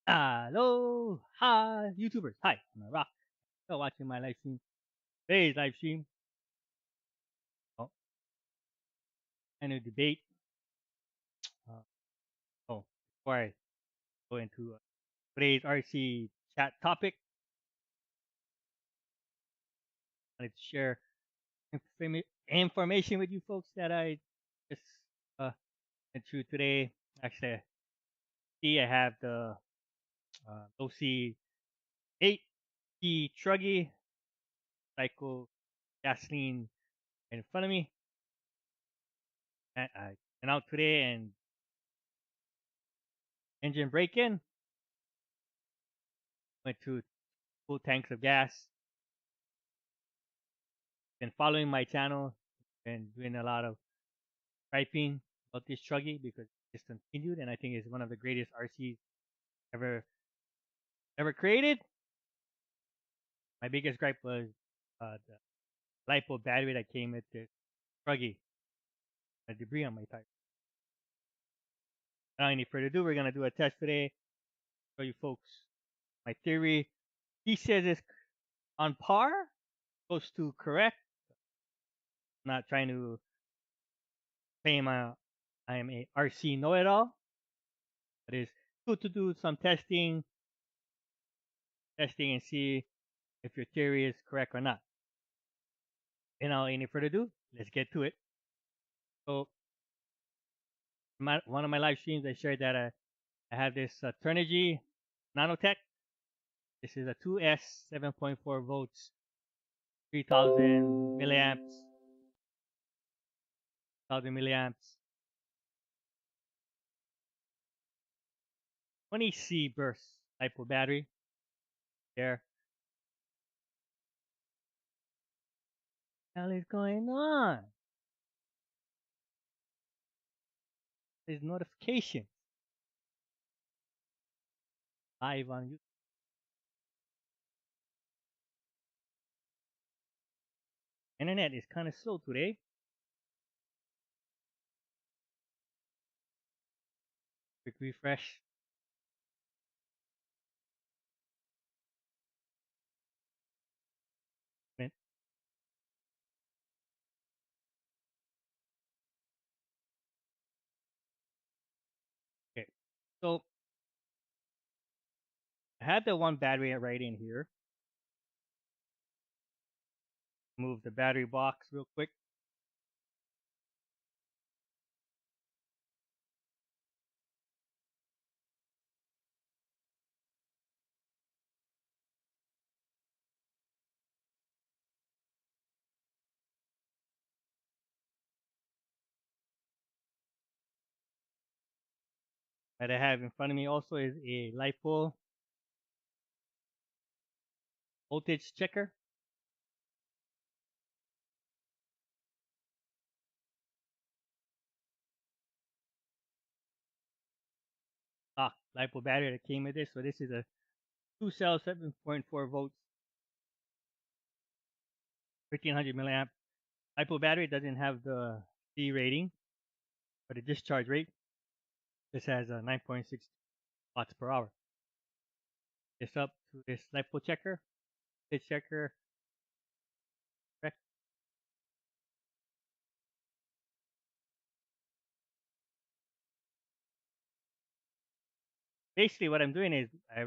Hello, hi, YouTubers. Hi, I'm Rock. You're watching my live stream. Today's live stream. Oh, and a debate. Uh, before I go into today's RC chat topic, I wanted to share information with you folks that I just uh, went through today. Actually, see, I have the OC 8T Truggy Cycle Gasoline in front of me. And I went out today and engine break in. Went to full tanks of gas. Been following my channel. Been doing a lot of typing about this Truggy because it's discontinued, and I think it's one of the greatest RCs ever created. My biggest gripe was the LiPo battery that came with this Truggy. The debris on my tire. Without any further ado, we're gonna do a test today. Show you folks my theory. He says it's on par, close to correct. I'm not trying to claim I am a RC know-it-all, but it's good to do some testing and see if your theory is correct or not. Without any further ado, let's get to it. So, one of my live streams, I shared that I have this Turnigy Nanotech. This is a 2S 7.4 volts, 3000 milliamps, 1000 milliamps, 20C burst type of battery. There. What the hell is going on? There's notification live on YouTube. Internet is kind of slow today. Quick refresh. Okay, so I had the one battery right in here. Move the battery box real quick. That I have in front of me also is a LiPo voltage checker. LiPo battery that came with this. So this is a 2-cell 7.4 volts, 1300 milliamp. LiPo battery doesn't have the C rating, but the discharge rate. This has a 9.6 watts per hour. This up to this LiPo checker, voltage checker. Correct. Basically, what I'm doing is I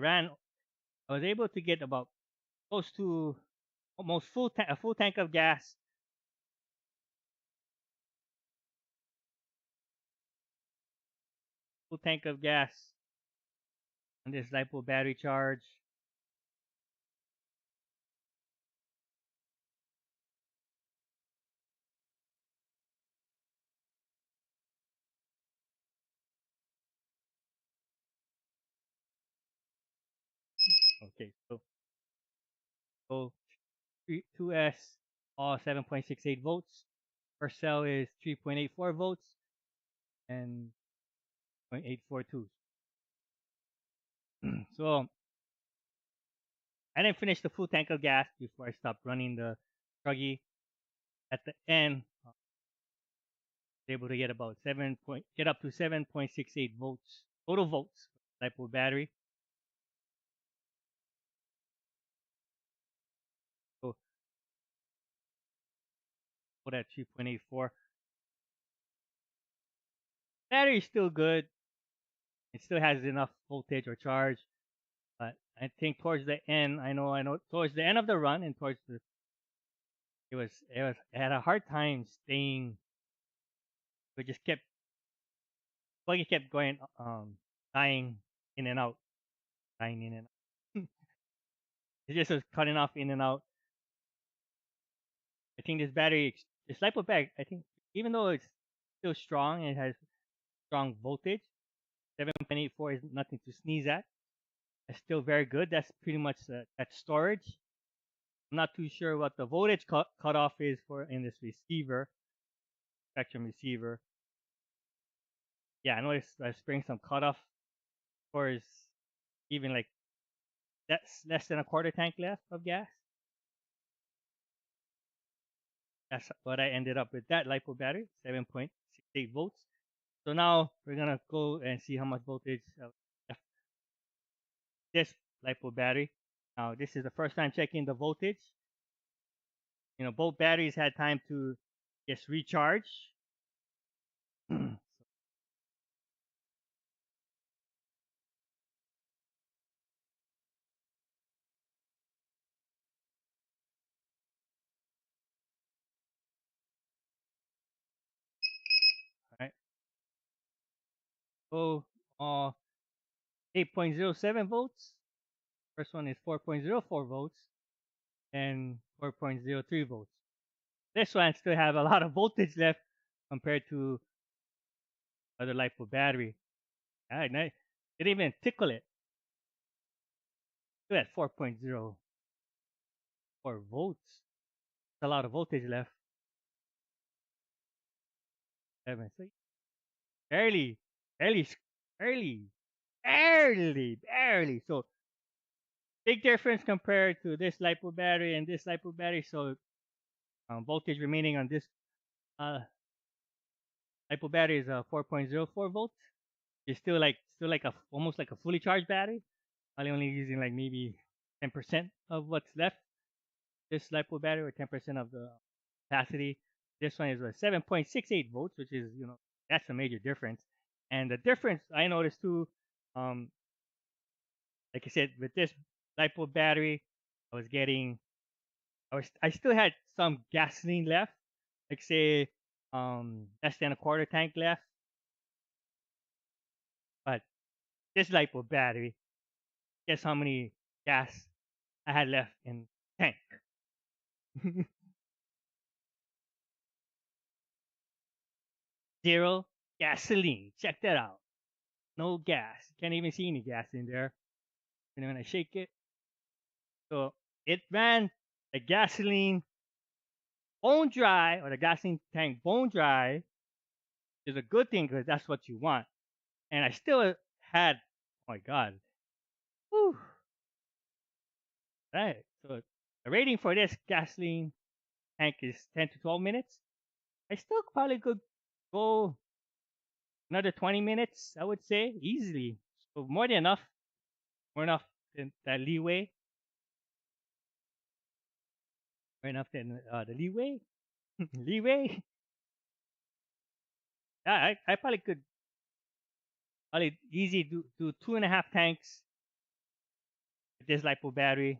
was able to get about close to almost a full tank of gas. Full tank of gas on this LiPo battery charge. Okay, so 2S, all 7.68 volts. First cell is 3.84 volts and 0.842. So I didn't finish the full tank of gas before I stopped running the Truggy. At the end, I was able to get about get up to 7.68 volts total volts LiPo battery. put at 3.84. Battery is still good. It still has enough voltage or charge, but I think towards the end, I know towards the end of the run and towards the it had a hard time staying. It just kept like it kept going dying in and out, dying in and out. It just was cutting off in and out. I think this battery, this lipo bag, I think even though it's still strong and it has strong voltage, 7.84 is nothing to sneeze at. It's still very good. That's pretty much that storage. I'm not too sure what the voltage cutoff is for in this receiver, spectrum receiver. Yeah, I noticed I spraying some cutoff for is even like that's less than a quarter tank left of gas. That's what I ended up with that LiPo battery, 7.68 volts. So now we're gonna go and see how much voltage this LiPo battery. Now this is the first time checking the voltage. Both batteries had time to just recharge. All right. So 8.07 volts. First one is 4.04 volts and 4.03 volts. This one still have a lot of voltage left compared to other LiPo battery. It didn't even tickle it. Still at 4.04 volts. That's a lot of voltage left. 7, so barely, barely, barely, barely. So big difference compared to this LiPo battery and this LiPo battery. So voltage remaining on this uh, LiPo battery is 4.04 volts. It's still like a almost like a fully charged battery. Only using like maybe 10% of what's left. This LiPo battery or 10% of the capacity. This one is 7.68 volts, which is that's a major difference. And the difference I noticed too, um, like I said, with this LiPo battery, I still had some gasoline left, like say less than a quarter tank left. But this LiPo battery, guess how many gas I had left in tank? Zero gasoline. Check that out. No gas. Can't even see any gas in there. And when I shake it, so it ran the gasoline bone dry, or the gasoline tank bone dry, is a good thing because that's what you want. And I still had, oh my god, whew, right. So the rating for this gasoline tank is 10 to 12 minutes. I still probably could go another 20 minutes, I would say, easily. So more than enough, more enough than that leeway, more enough than the leeway, leeway. Yeah, I probably could probably easy do 2.5 tanks with this LiPo battery.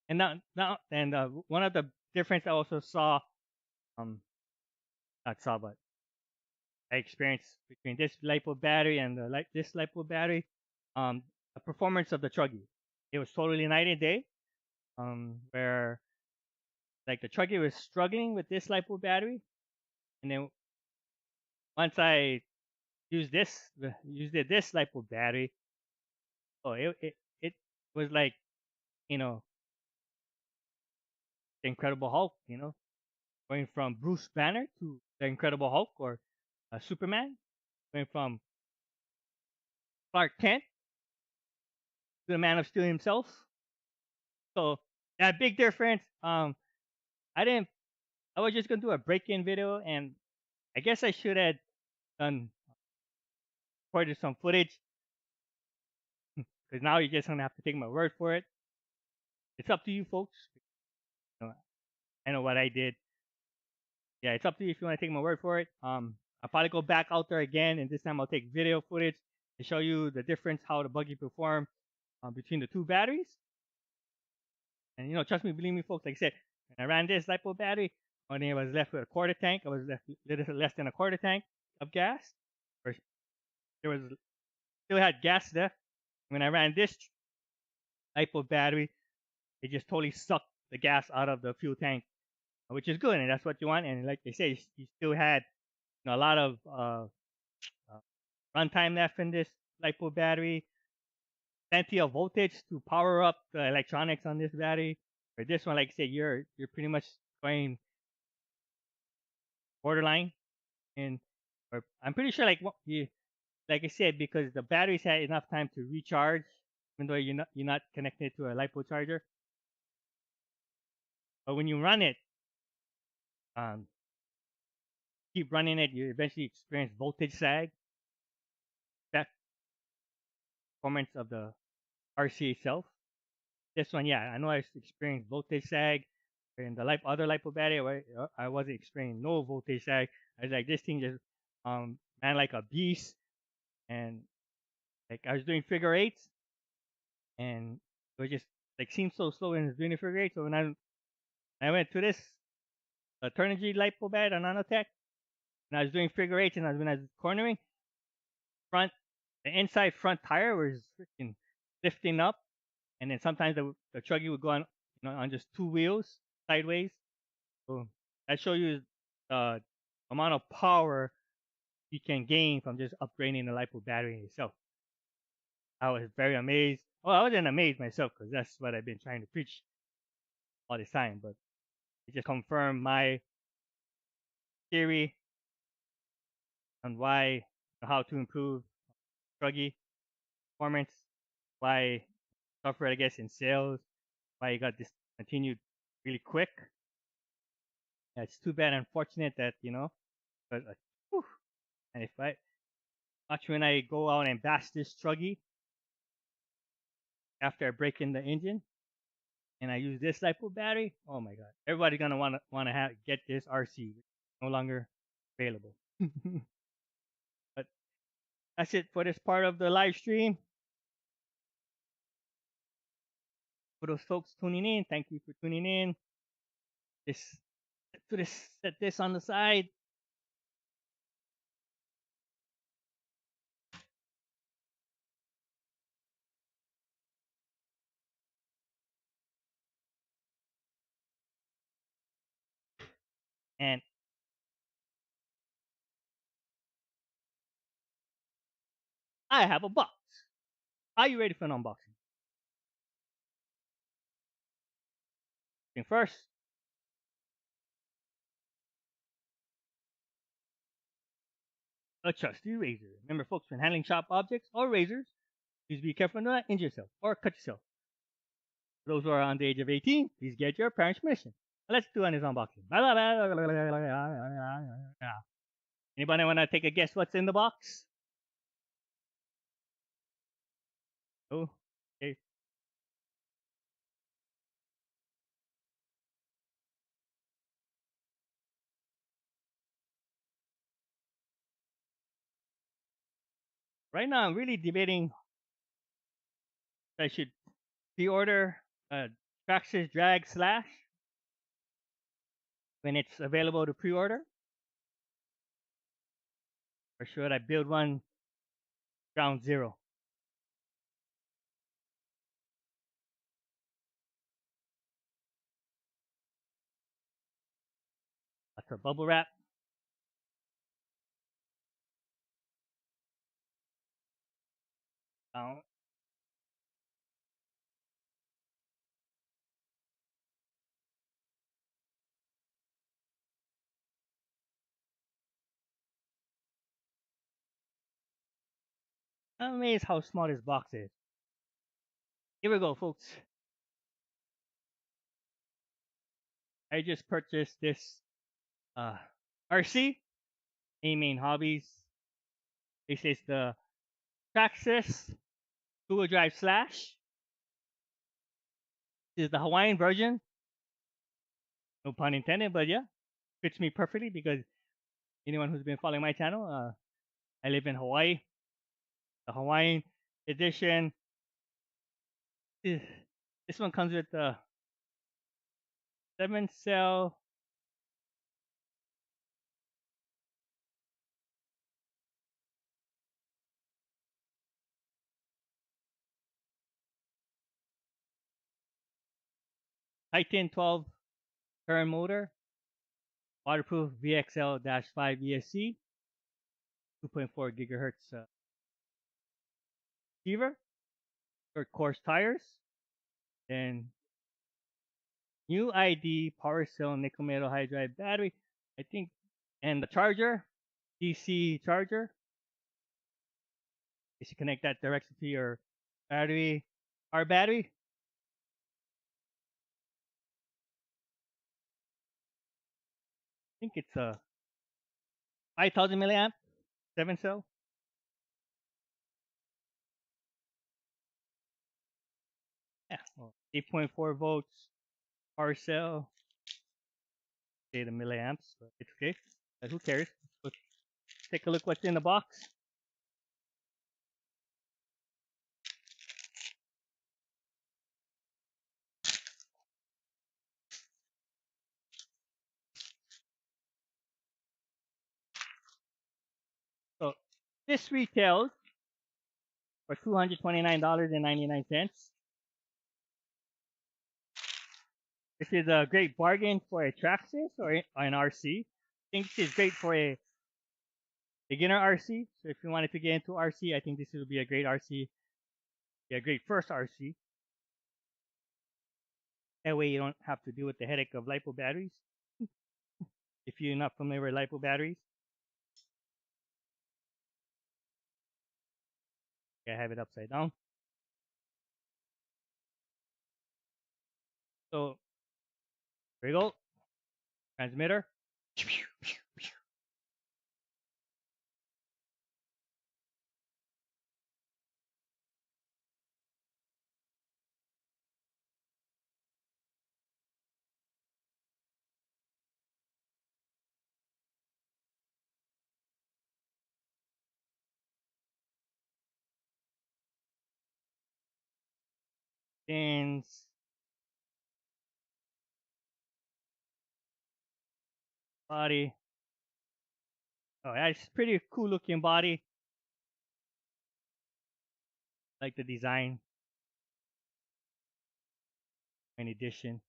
And now and one of the difference I also saw, not saw, but I experienced between this LiPo battery and this LiPo battery, the performance of the Truggy. It was totally night and day. Where like the Truggy was struggling with this LiPo battery, and then once I used this LiPo battery, oh it was like you know the Incredible Hulk, going from Bruce Banner to the Incredible Hulk or Superman, going from Clark Kent to the Man of Steel himself. So that big difference. I didn't. I was just gonna do a break-in video, and I guess I should have done recorded some footage because now you're just gonna have to take my word for it. It's up to you, folks. You know, I know what I did. yeah, it's up to you if you want to take my word for it. I'll probably go back out there again, and this time I'll take video footage to show you the difference, how the buggy perform between the two batteries. And trust me, believe me, folks. Like I said, when I ran this LiPo battery, when I was left with a quarter tank, I was left little less than a quarter tank of gas. Or there was still had gas left. When I ran this LiPo battery, it just totally sucked the gas out of the fuel tank, which is good, and that's what you want. And like they say, you still had a lot of runtime left in this LiPo battery, plenty of voltage to power up the electronics on this battery. For this one, like I said, you're pretty much going borderline, and or I'm pretty sure like I said, because the batteries had enough time to recharge, even though you're not connected to a LiPo charger. But when you run it, um, keep running it, you eventually experience voltage sag. That performance of the RC itself. This one, yeah, I know I experienced voltage sag. In the other LiPo battery, I wasn't experiencing no voltage sag. I was like, this thing just ran like a beast, and like I was doing figure eights, and it was just like seemed so slow when I was doing the figure eight. So when I went to this Turnigy LiPo battery on Nanotech, and I was doing figure eights, and when I was cornering, the inside front tire was freaking lifting up, and then sometimes the truggy would go on, on just two wheels sideways. So that shows you the amount of power you can gain from just upgrading the LiPo battery itself. I was very amazed. Well, I wasn't amazed myself because that's what I've been trying to preach all this time, but it just confirmed my theory on how to improve truggy performance, why suffer, I guess, in sales, why it got discontinued really quick. Yeah, it's too bad, unfortunate that but whew, and if I watch when I go out and bash this truggy after I break in the engine and I use this LiPo battery, oh my god, everybody's gonna wanna get this RC, no longer available. But that's it for this part of the live stream. For those folks tuning in, thank you for tuning in. Set this on the side. And I have a box. Are you ready for an unboxing? First, a trusty razor. Remember, folks, when handling sharp objects or razors, please be careful not to injure yourself or cut yourself. For those who are under the age of 18, please get your parents' permission. Let's do on this unboxing. Anybody want to take a guess what's in the box? Oh, okay. Right now, I'm really debating if I should pre-order Traxxas Drag Slash when it's available to pre-order, or should I build one ground zero? That's a bubble wrap. I'm amazed how small this box is. Here we go, folks. I just purchased this uh, RC, main hobbies. This is the Traxxas Drag Slash. This is the Hawaiian version. No pun intended, but yeah. fits me perfectly because anyone who's been following my channel, I live in Hawaii. The Hawaiian edition. eh, This one comes with the 7-cell Titan 12 turn motor, waterproof VXL-5 ESC, 2.4 gigahertz receiver, short course tires, then new ID power cell nickel metal hydride battery, I think, and the charger, DC charger. You should connect that directly to your battery, our battery. I think it's a 5,000 milliamp, 7-cell. Yeah, well, 8.4 volts power cell. Say the milliamps, but it's okay. But who cares? Let's take a look what's in the box. So this retails for $229.99. This is a great bargain for a Traxxas or an RC. I think this is great for a beginner RC. So if you wanted to get into RC, I think this would be a great RC, be a great first RC. That way you don't have to deal with the headache of LiPo batteries. If you're not familiar with LiPo batteries, I have it upside down. So there you go. Transmitter. Pins. Body. Oh, yeah, it's pretty cool looking body. Like the design. In addition.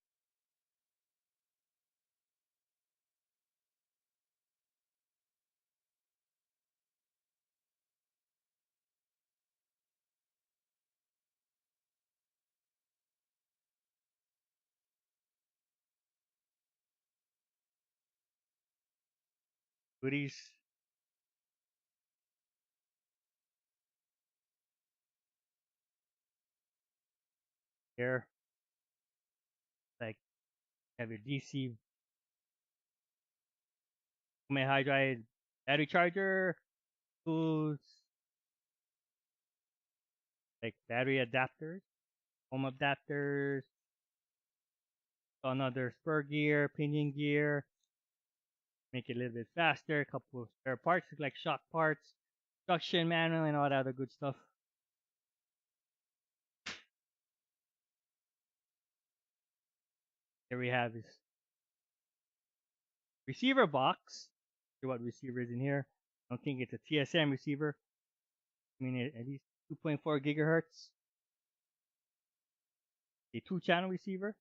Goodies. Here. Like have your DC hydride battery charger. Tools. Like battery adapters. Home adapters. Another spur gear. Pinion gear. Make it a little bit faster. A couple of spare parts like shock parts. Instruction manual and all that other good stuff. Here we have this receiver box. See what receiver is in here. I don't think it's a TSM receiver. I mean, at least 2.4 gigahertz. A 2-channel receiver.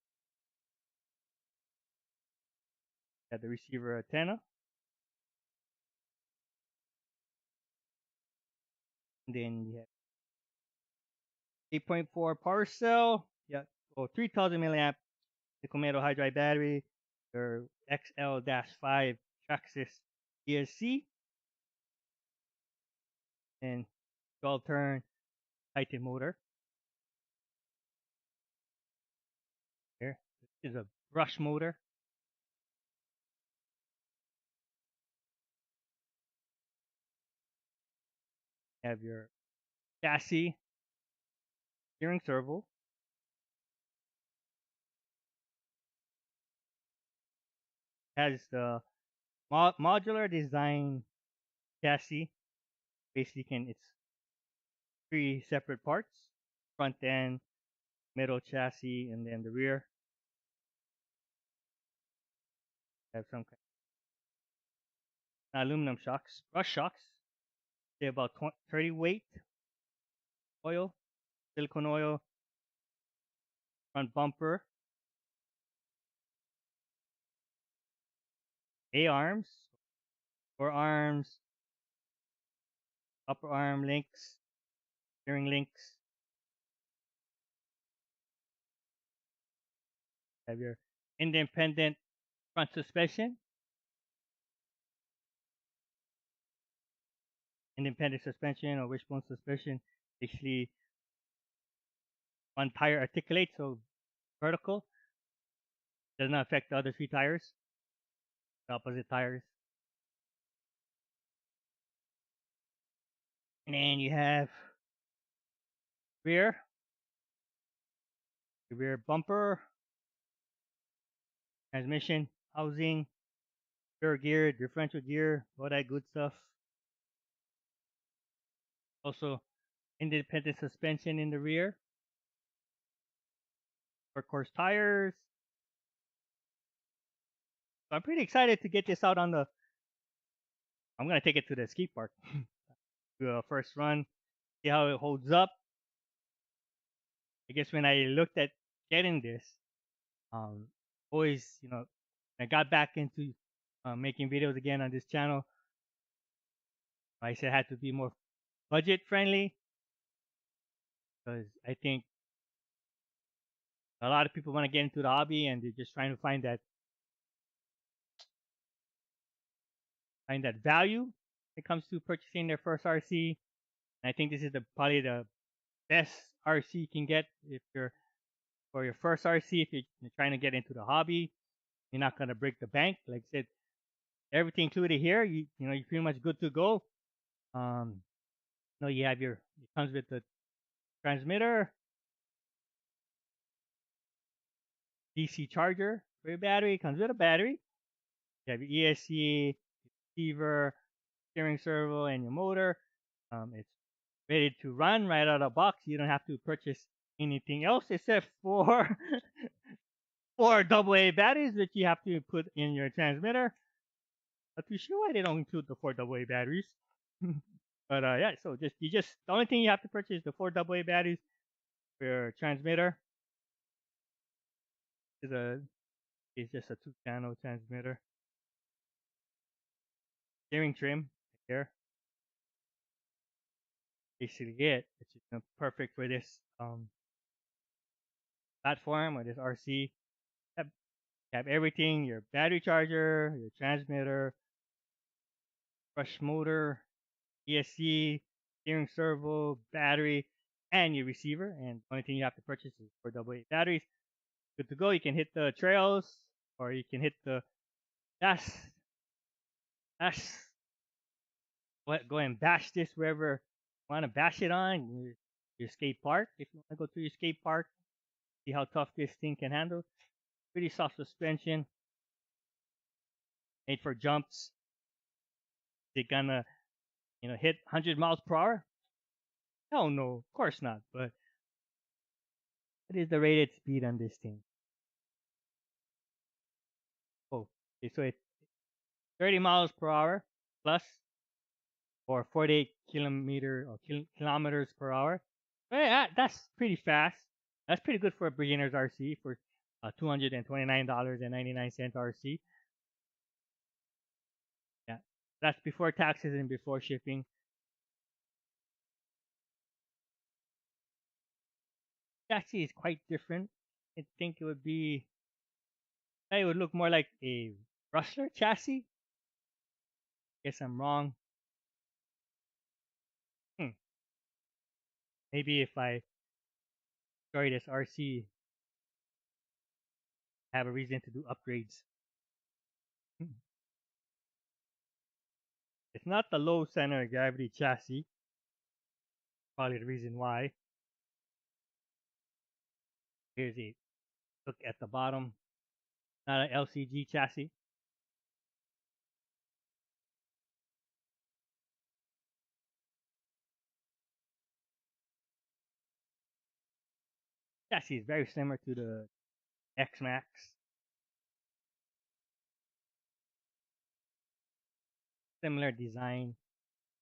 Got the receiver antenna. And then you have 8.4 power cell. Yeah, 3,000 milliamp nickel metal hydride battery. Your XL-5 Traxxas ESC. And 12-turn Titan motor. Here. This is a brush motor. You have your chassis, steering servo. Has the modular design chassis. Basically, it's three separate parts: front end, middle chassis, and then the rear. Have some kind of aluminum shocks, brush shocks. They're about 30 weight. Oil, silicone oil, front bumper, A arms, forearms, upper arm links, steering links. Have your independent front suspension, independent suspension or wishbone suspension. Basically, one tire articulates, so vertical, does not affect the other three tires, the opposite tires. And then you have rear, the rear bumper, transmission, housing, rear gear, differential gear, all that good stuff. Also, independent suspension in the rear, workhorse tires. So I'm pretty excited to get this out on the. I'm gonna take it to the ski park. Do a first run, see how it holds up. I guess when I looked at getting this, um, always I got back into making videos again on this channel. I said it had to be more budget friendly because I think a lot of people want to get into the hobby and they're just trying to find that value when it comes to purchasing their first RC. And I think this is probably the best RC you can get if you're for your first RC. If you're trying to get into the hobby, you're not gonna break the bank. Like I said, everything included here. You're pretty much good to go. Um, you have it comes with the transmitter, DC charger for your battery. It comes with a battery. You have your ESC, receiver, steering servo, and your motor. It's ready to run right out of the box. You don't have to purchase anything else except for four AA batteries that you have to put in your transmitter. Not too sure why they don't include the four AA batteries. But yeah, so the only thing you have to purchase is the four AA batteries for your transmitter. It's just a 2-channel transmitter. Steering trim right there. Basically it. It's perfect for this platform or this RC. Have everything, your battery charger, your transmitter, brush motor, ESC, steering servo, battery, and your receiver. And the only thing you have to purchase is 4 AA batteries. Good to go. You can hit the trails or you can hit the dash. Go and bash this wherever you want to bash it on. Your skate park. If you want to go to your skate park, see how tough this thing can handle. Pretty soft suspension. Made for jumps. Is it gonna, hit 100 miles per hour? Hell no, of course not. But what is the rated speed on this thing? Oh, okay, so it's 30 miles per hour plus or 48 kilometers per hour. Yeah, that's pretty fast. That's pretty good for a beginner's RC for $229.99 RC. Yeah, that's before taxes and before shipping. Chassis is quite different. I think it would look more like a Rustler chassis. Guess I'm wrong. Hmm. Maybe if I destroy this RC, have a reason to do upgrades. Hmm. It's not the low center of gravity chassis. Probably the reason why. Here's a look at the bottom. Not an LCG chassis. chassis is very similar to the X Max. Similar design,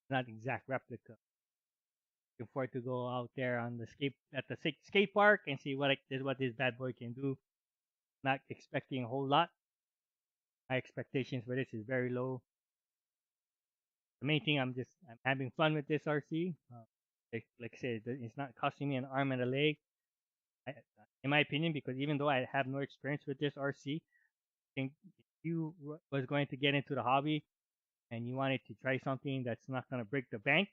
not exact replica. Looking forward to go out there on the skate park and see what this bad boy can do. Not expecting a whole lot. My expectations for this is very low. The main thing, I'm having fun with this RC. Like I said, it's not costing me an arm and a leg. In my opinion, because even though I have no experience with this RC, I think if you was going to get into the hobby and you wanted to try something that's not going to break the bank,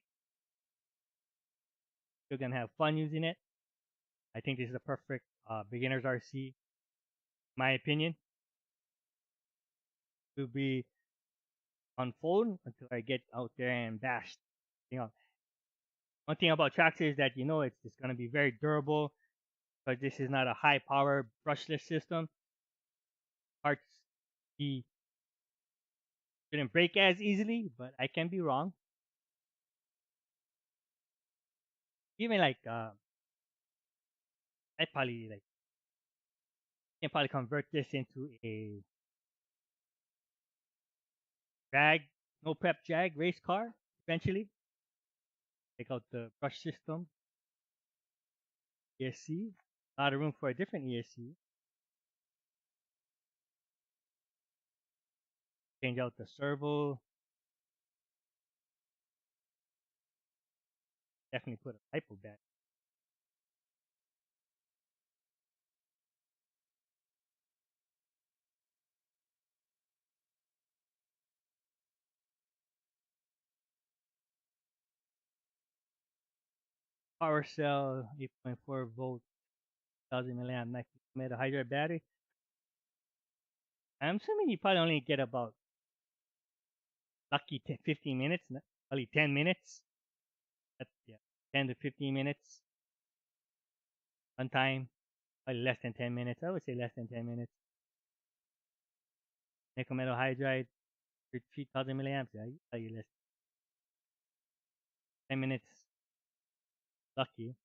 you're going to have fun using it. I think this is a perfect beginner's RC, in my opinion. To be on phone until I get out there and bash. One thing about Traxxas is that it's just going to be very durable because this is not a high power brushless system. Parts shouldn't break as easily, but I can be wrong. Even I probably can probably convert this into a drag, no prep drag race car eventually. Take out the brush system, ESC. A lot of room for a different ESC. Change out the servo. Definitely put a hypo back. Power cell, 8.4 volt, 1000 milliamp metal hydride battery. I'm assuming you probably only get about lucky 15 minutes, probably 10 minutes. Yeah, 10 to 15 minutes on time. Probably less than 10 minutes. I would say less than 10 minutes. Nickel metal hydride, 3000 milliamps. Yeah, probably less. 10 minutes. Lucky.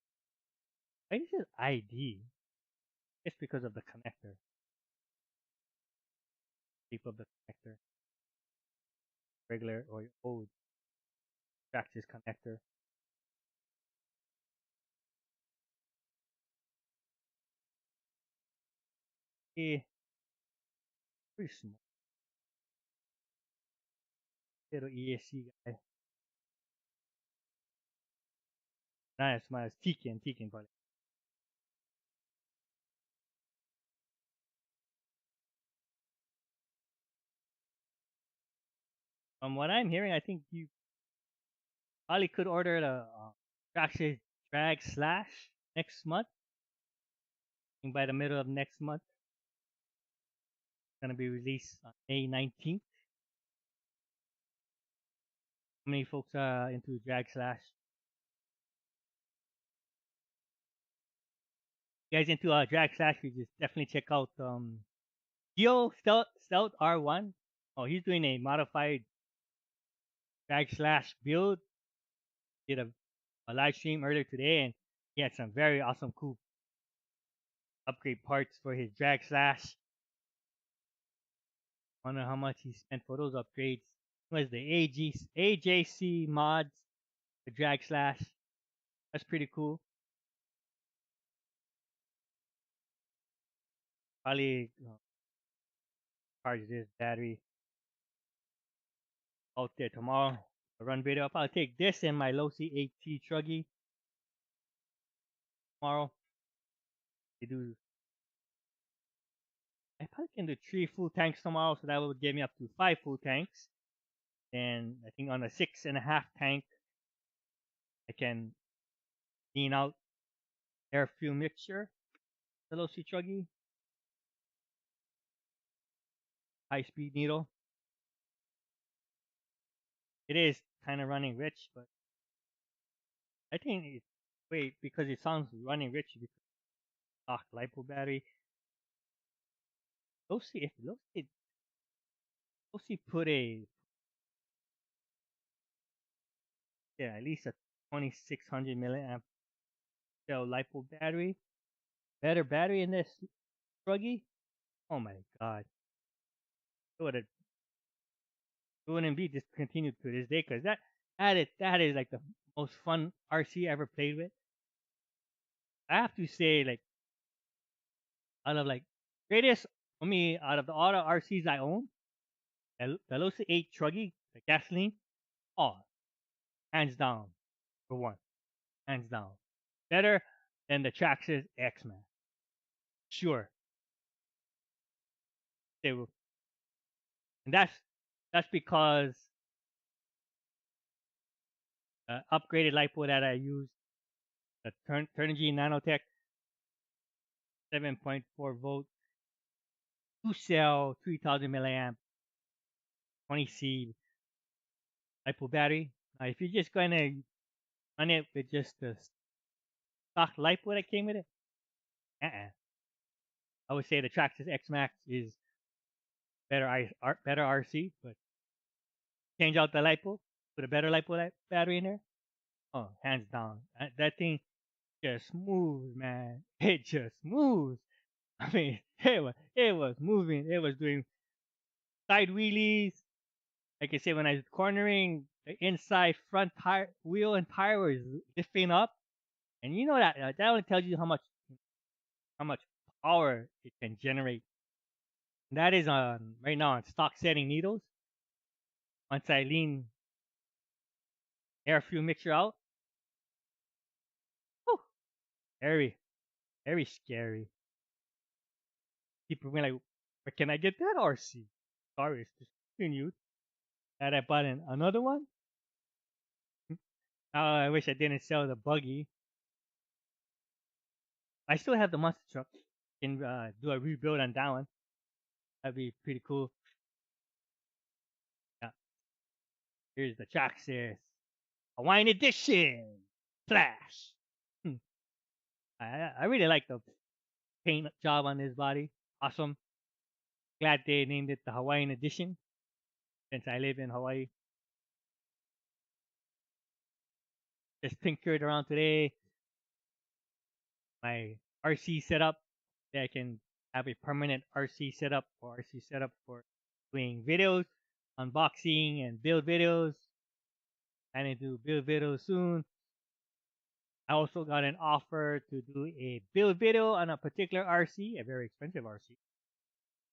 Why is it ID? It's because of the connector. Shape of the connector. Regular or old Traxxas connector. Yeah, pretty small. Little ESC guy. Not as small as Tekin probably. From what I'm hearing, I think you probably could order the Traxxas Drag Slash next month. I think by the middle of next month. It's gonna be released on May 19th. How many folks are into Drag Slash? You guys into Drag Slash? You just definitely check out Geo Stealth R1. Oh, he's doing a modified Drag Slash build. Did a live stream earlier today, and he had some very awesome, cool upgrade parts for his Drag Slash. Wonder how much he spent for those upgrades. It was the AJC mods, the Drag Slash. That's pretty cool. Probably charge this battery out there tomorrow. A run video. I'll probably take this and my low C8T truggy tomorrow. I probably can do 3 full tanks tomorrow, so that will get me up to 5 full tanks. And I think on a 6.5 tank, I can clean out air fuel mixture. The low C truggy, high speed needle. It is kind of running rich, but I think it's wait because it sounds running rich because stock lipo battery. Low C put a at least a 2600 milliamp cell lipo battery. better battery in this druggy. Oh my god, it would have it wouldn't be discontinued to this day because that is like the most fun RC I ever played with. I have to say, like, out of like greatest for me out of all the RCs I own, the Veloci 8 Truggy, the gasoline, oh, hands down, for one, hands down, better than the Traxxas X Man. Sure, they will, and that's because upgraded lipo that I use, the Turnigy Nanotech 7.4 volt, 2 cell, 3000 milliamp, 20C lipo battery. Now, if you're just gonna run it with just the stock lipo that came with it, I would say the Traxxas X Max is better RC, but change out the lipo, put a better lipo battery in there. Oh, hands down, that thing just moves, man. It just moves. I mean, it was moving. It was doing side wheelies. Like I said, when I was cornering, the inside front tire, wheel and tire was lifting up, and you know that only tells you how much power it can generate. And that is on right now on stock setting needles. Once I lean air fuel mixture out, whew, very very scary. People were like, "Where can I get that RC?" Sorry, it's discontinued. That I bought another one. I wish I didn't sell the buggy. I still have the monster truck. Can do a rebuild on that one. That'd be pretty cool. Yeah. Here's the Traxxas Hawaiian Edition Slash. Hmm. I really like the paint job on this body. Awesome. Glad they named it the Hawaiian Edition since I live in Hawaii. Just tinkered around today. My RC setup. I can have a permanent RC setup for doing videos, unboxing and build videos. I need to build videos soon. I also got an offer to do a build video on a particular RC, a very expensive RC.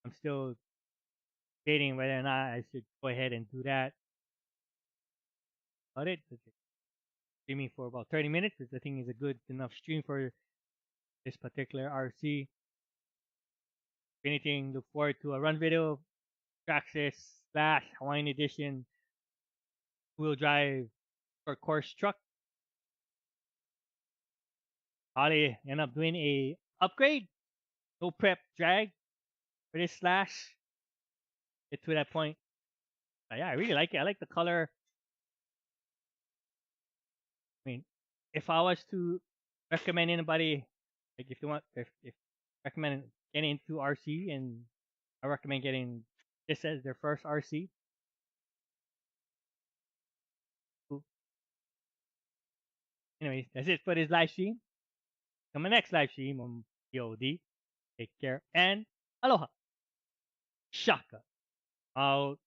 I'm still debating whether or not I should go ahead and do that. But it's streaming for about 30 minutes, which I think is a good enough stream for this particular RC. If anything, look forward to a run video, Traxxas Slash Hawaiian Edition wheel drive for course truck. Probably end up doing a upgrade, no prep drag for this Slash. Get to that point. But yeah, I really like it. I like the color. I mean, if I was to recommend anybody, like if you want, if recommend getting into RC, and I recommend getting this as their first RC. Cool. Anyways, that's it for this live stream. Till my next live stream on POD. Take care and aloha. Shaka. Out.